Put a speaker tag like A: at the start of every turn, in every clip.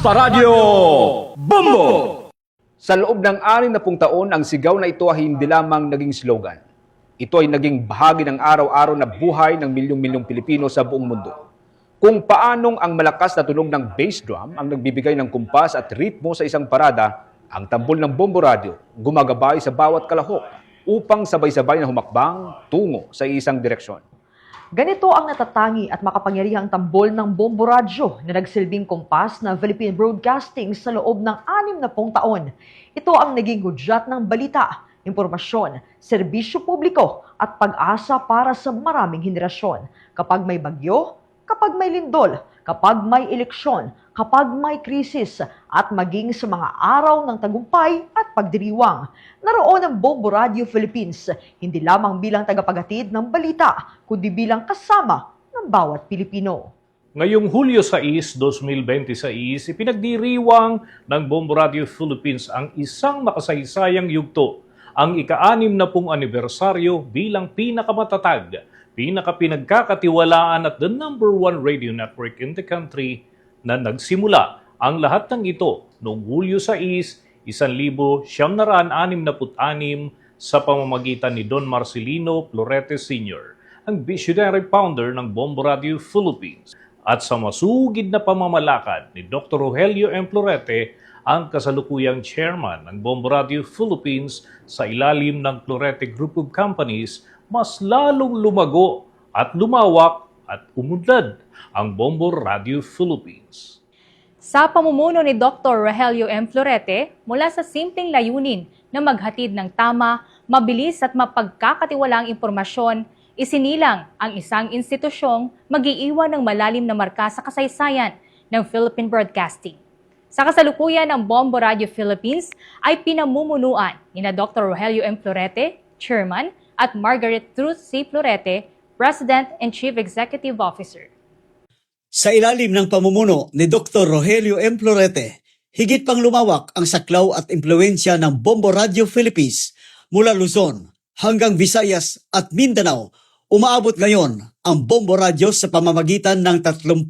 A: Radyo Bombo! Sa loob ng 60 taon, ang sigaw na ito ay hindi lamang naging slogan. Ito ay naging bahagi ng araw-araw na buhay ng milyong-milyong Pilipino sa buong mundo. Kung paanong ang malakas na tunog ng bass drum ang nagbibigay ng kumpas at ritmo sa isang parada, ang tambol ng Bombo Radio gumagabay sa bawat kalahok upang sabay-sabay na humakbang tungo sa isang direksyon.
B: Ganito ang natatangi at makapangyarihang tambol ng Bombo Radyo na nagsilbing kumpas na Philippine Broadcasting sa loob ng 60 taon. Ito ang naging hudyat ng balita, impormasyon, serbisyo publiko at pag-asa para sa maraming henerasyon. Kapag may bagyo, kapag may lindol, kapag may eleksyon, kapag may krisis, at maging sa mga araw ng tagumpay at pagdiriwang. Naroon ang Bombo Radio Philippines, hindi lamang bilang tagapaghatid ng balita, kundi bilang kasama ng bawat Pilipino.
C: Ngayong Hulyo 6, 2026, ipinagdiriwang ng Bombo Radio Philippines ang isang makasaysayang yugto, ang ika-60 anibersaryo bilang pinakamatatag, pinakapinagkakatiwalaan at the #1 radio network in the country na nagsimula ang lahat ng ito noong Hulyo 6, 1966 sa pamamagitan ni Don Marcelino Florete Sr., ang visionary founder ng Bombo Radio Philippines, at sa masugid na pamamalakad ni Dr. Rogelio M. Florete, ang kasalukuyang chairman ng Bombo Radio Philippines sa ilalim ng Florete Group of Companies, mas lalong lumago at lumawak at umunlad ang Bombo Radio Philippines.
D: Sa pamumuno ni Dr. Rogelio M. Florete, mula sa simpleng layunin na maghatid ng tama, mabilis at mapagkakatiwalaang impormasyon, isinilang ang isang institusyong mag-iiwan ng malalim na marka sa kasaysayan ng Philippine Broadcasting. Sa kasalukuyan ng Bombo Radio Philippines ay pinamumunuan ni na Dr. Rogelio M. Florete, Chairman, at Margaret Truth C. Florete, President and Chief Executive Officer.
E: Sa ilalim ng pamumuno ni Dr. Rogelio M. Florete, higit pang lumawak ang saklaw at impluensya ng Bombo Radio Philippines mula Luzon hanggang Visayas at Mindanao. Umaabot ngayon ang Bombo Radio sa pamamagitan ng 32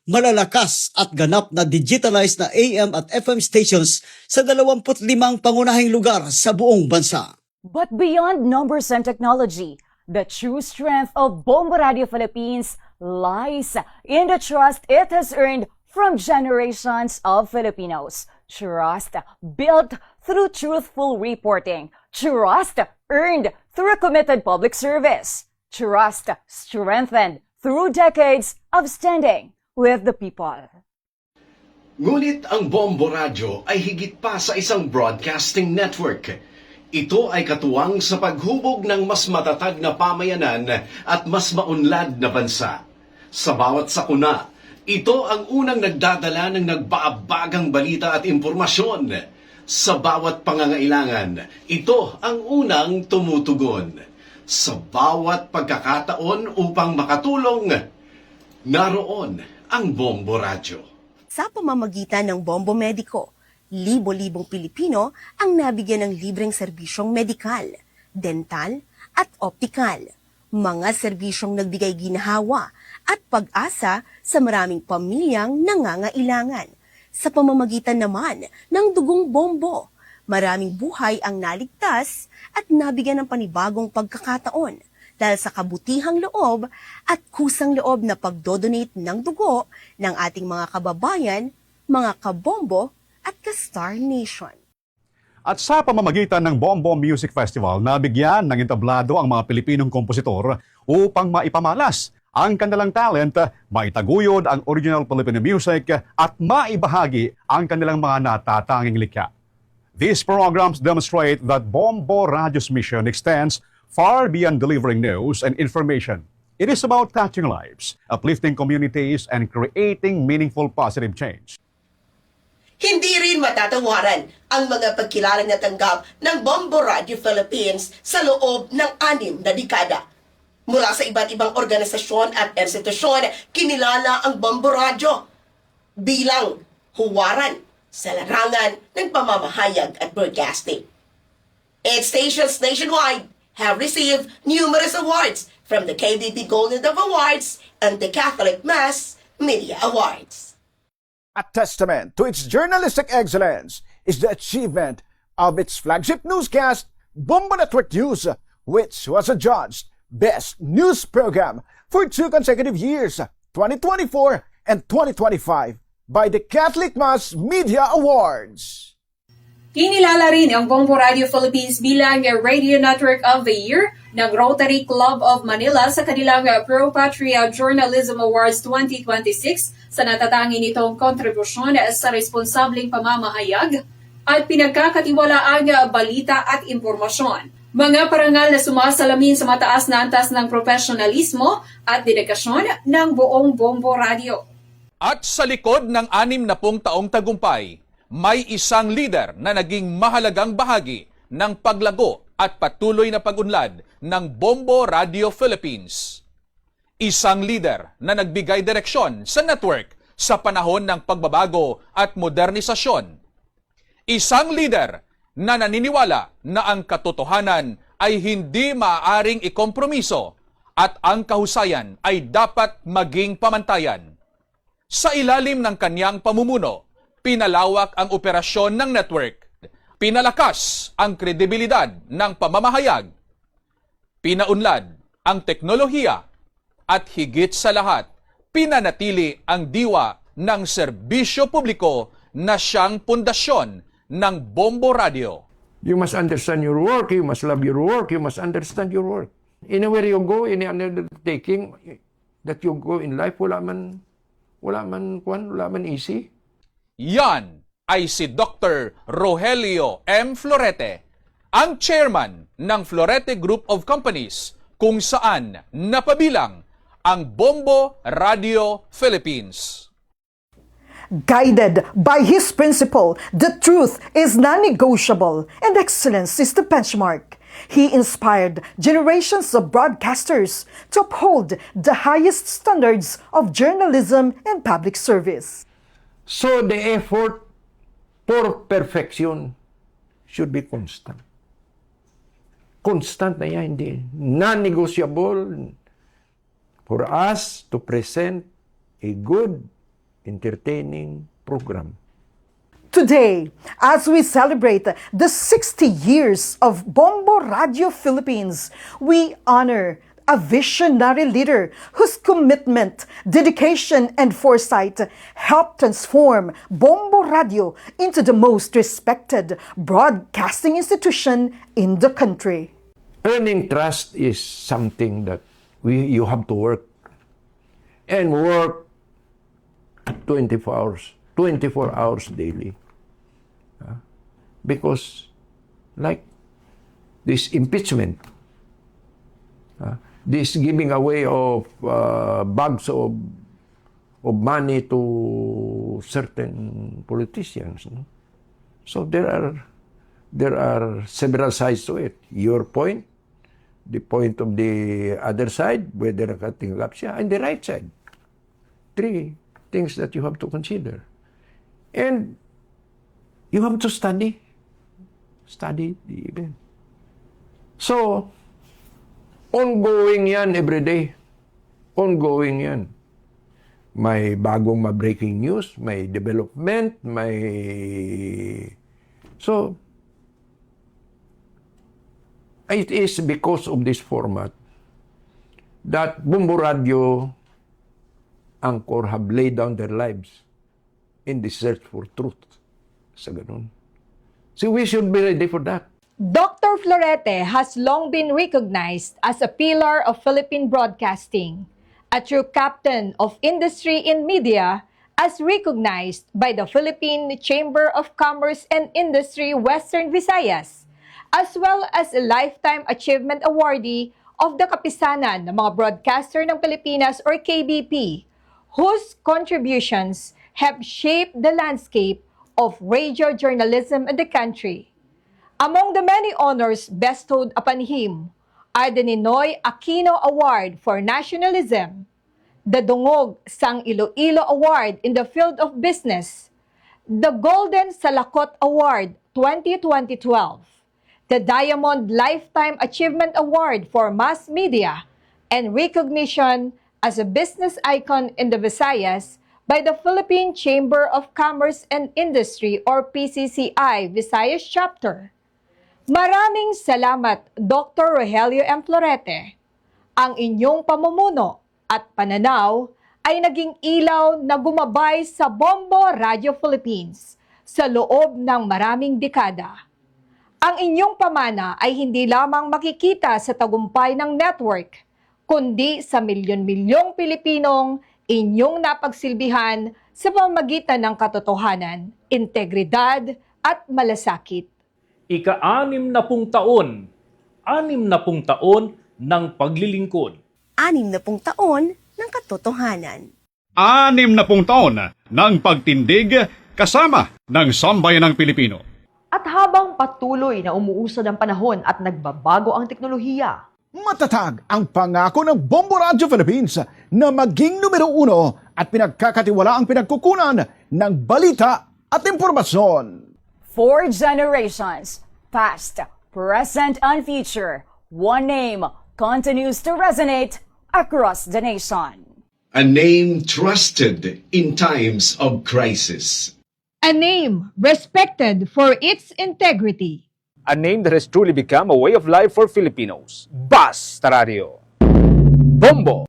E: malalakas at ganap na digitalized na AM at FM stations sa 25 pangunahing lugar sa buong bansa.
F: But beyond numbers and technology, the true strength of Bombo Radio Philippines lies in the trust it has earned from generations of Filipinos. Trust built through truthful reporting. Trust earned through a committed public service. Trust strengthened through decades of standing with the people.
G: Ngunit ang Bombo Radio ay higit pa sa isang broadcasting network. Ito ay katuwang sa paghubog ng mas matatag na pamayanan at mas maunlad na bansa. Sa bawat sakuna, ito ang unang nagdadala ng nagbaabagang balita at impormasyon. Sa bawat pangangailangan, ito ang unang tumutugon. Sa bawat pagkakataon upang makatulong, naroon ang Bombo Radio.
H: Sa pamamagitan ng Bombo Medico, libo-libong Pilipino ang nabigyan ng libreng serbisyong medikal, dental at optikal. Mga serbisyong nagbigay ginhawa at pag-asa sa maraming pamilyang nangangailangan. Sa pamamagitan naman ng dugong bombo, maraming buhay ang naligtas at nabigyan ng panibagong pagkakataon dahil sa kabutihang loob at kusang loob na pagdodonate ng dugo ng ating mga kababayan, mga kabombo at ka-Star Nation.
I: At sa pamamagitan ng Bombo Music Festival, nabigyan ng entablado ang mga Pilipinong kompositor upang maipamalas ang kanilang talent, maitaguyod ang original Filipino music at maibahagi ang kanilang mga natatanging likha. These programs demonstrate that Bombo Radio's mission extends far beyond delivering news and information. It is about touching lives, uplifting communities, and creating meaningful positive change.
J: Hindi rin matatawaran ang mga pagkilala na tanggap ng Bombo Radio Philippines sa loob ng 6 na dekada. Mula sa iba't ibang organisasyon at institusyon, kinilala ang Bombo Radio bilang huwaran sa larangan ng pamamahayag at broadcasting. Its stations nationwide have received numerous awards from the KBP Golden Dove Awards and the Catholic Mass Media Awards.
K: A testament to its journalistic excellence is the achievement of its flagship newscast, Bombo Network News, which was adjudged Best News Program for 2 consecutive years, 2024 and 2025, by the Catholic Mass Media Awards.
L: Kinilala rin ang Bombo Radio Philippines bilang Radio Network of the Year ng Rotary Club of Manila sa kanilang Pro Patria Journalism Awards 2026 sa natatangi nitong kontribusyon sa responsableng pamamahayag at pinagkakatiwalaang balita at impormasyon. Mga parangal na sumasalamin sa mataas na antas ng profesionalismo at dedikasyon ng buong Bombo Radio.
A: At sa likod ng 60 taong tagumpay, may isang leader na naging mahalagang bahagi ng paglago at patuloy na pag-unlad ng Bombo Radio Philippines. Isang leader na nagbigay direksyon sa network sa panahon ng pagbabago at modernisasyon. Isang leader na naniniwala na ang katotohanan ay hindi maaaring ikompromiso at ang kahusayan ay dapat maging pamantayan. Sa ilalim ng kanyang pamumuno, pinalawak ang operasyon ng network, pinalakas ang kredibilidad ng pamamahayag, pinaunlad ang teknolohiya, at higit sa lahat, pinanatili ang diwa ng serbisyo publiko na siyang pundasyon ng Bombo Radio.
M: You must understand your work, you must love your work, you must understand your work. Anywhere you go, in any undertaking that you go in life, wala man easy.
A: Yan ay si Dr. Rogelio M. Florete, ang chairman ng Florete Group of Companies, kung saan napabilang ang Bombo Radio Philippines.
N: Guided by his principle, the truth is non-negotiable and excellence is the benchmark. He inspired generations of broadcasters to uphold the highest standards of journalism and public service.
M: So the effort for perfection should be constant. Constant na yan, hindi. Non-negotiable for us to present a good, entertaining program.
N: Today, as we celebrate the 60 years of Bombo Radio Philippines, we honor a visionary leader whose commitment, dedication, and foresight helped transform Bombo Radio into the most respected broadcasting institution in the country.
M: Earning trust is something that you have to work. And work 24 hours daily. Because like this impeachment, this giving away of bags of money to certain politicians. No? So there are several sides to it. Your point, the point of the other side, whether nakatinggap siya, and the right side. 3 things that you have to consider. And you have to study the event. So, ongoing yan every day. Ongoing yan. May bagong breaking news, may development, So, it is because of this format that Bombo Radio Anchor have laid down their lives in the search for truth. Sa ganun. So we should be ready for that.
D: Dr. Florete has long been recognized as a pillar of Philippine broadcasting, a true captain of industry in media, as recognized by the Philippine Chamber of Commerce and Industry Western Visayas, as well as a Lifetime Achievement Awardee of the Kapisanan ng mga Broadcaster ng Pilipinas or KBP, whose contributions have shaped the landscape of radio journalism in the country. Among the many honors bestowed upon him are the Ninoy Aquino Award for Nationalism, the Dungog Sang Iloilo Award in the field of business, the Golden Salakot Award 2012, the Diamond Lifetime Achievement Award for Mass Media, and recognition as a business icon in the Visayas
O: by the Philippine Chamber of Commerce and Industry or PCCI Visayas Chapter. Maraming salamat, Dr. Rogelio M. Florete. Ang inyong pamumuno at pananaw ay naging ilaw na gumabay sa Bombo Radio Philippines sa loob ng maraming dekada. Ang inyong pamana ay hindi lamang makikita sa tagumpay ng network, kundi sa milyon-milyong Pilipinong inyong napagsilbihan sa pamamagitan ng katotohanan, integridad at malasakit.
C: Ika-60 taon, 60 taon ng paglilingkod.
H: 60 taon ng katotohanan.
I: 60 taon ng pagtindig kasama ng sambayanang Pilipino.
B: At habang patuloy na umuusad ang panahon at nagbabago ang teknolohiya,
K: Matatag ang pangako ng Bombo Radio Philippines na maging numero 1 at pinagkakatiwala ang pinagkukunan ng balita at impormasyon.
F: 4 generations, past, present, and future, one name continues to resonate across the nation.
G: A name trusted in times of crisis.
O: A name respected for its integrity.
A: A name that has truly become a way of life for Filipinos. Basta Radio. Bombo!